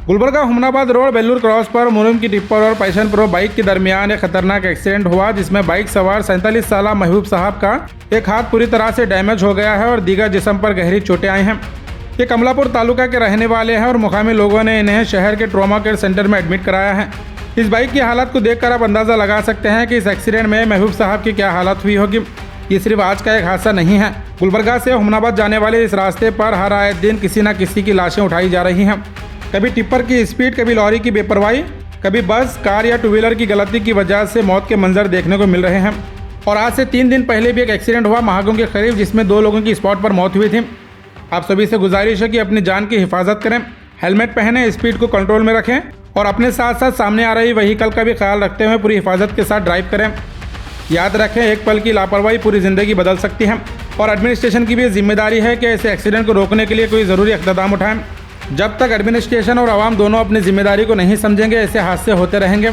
Gulbarga Humnabad road Bellur cross पर मुरुम की tipper और पैशन प्रो बाइक के दरमियान एक खतरनाक एक्सीडेंट हुआ, जिसमें बाइक सवार 47 साल महबूब साहब का एक हाथ पूरी तरह से डैमेज हो गया है और दीगर जिस्म पर गहरी चोटें आई हैं। ये कमलापुर तालुका के रहने वाले हैं और मुकामी लोगों ने इन्हें शहर के ट्रॉमा केयर सेंटर में एडमिट कराया है। इस बाइक की हालत को देखकर आप अंदाज़ा लगा सकते हैं कि इस एक्सीडेंट में महबूब साहब की क्या हालत हुई होगी। ये सिर्फ आज का एक हादसा नहीं है। गुलबर्गा से हुमनाबाद जाने वाले इस रास्ते पर हर आए दिन किसी न किसी की लाशें उठाई जा रही हैं। कभी टिप्पर की स्पीड, कभी लॉरी की बेपरवाही, कभी बस, कार या टू व्हीलर की गलती की वजह से मौत के मंजर देखने को मिल रहे हैं। और आज से 3 दिन पहले भी एक एक्सीडेंट हुआ महागों के करीब, जिसमें 2 लोगों की स्पॉट पर मौत हुई थी। आप सभी से गुजारिश है कि अपनी जान की हिफाजत करें, हेलमेट पहनें, स्पीड को कंट्रोल में रखें और अपने साथ साथ सामने आ रही व्हीकल का भी ख्याल रखते हुए पूरी हिफाजत के साथ ड्राइव करें। याद रखें, एक पल की लापरवाही पूरी ज़िंदगी बदल सकती है और एडमिनिस्ट्रेशन की भी जिम्मेदारी है कि ऐसे एक्सीडेंट को रोकने के लिए कोई ज़रूरी इक़दाम उठाएं। जब तक एडमिनिस्ट्रेशन और आवाम दोनों अपनी जिम्मेदारी को नहीं समझेंगे, ऐसे हादसे होते रहेंगे।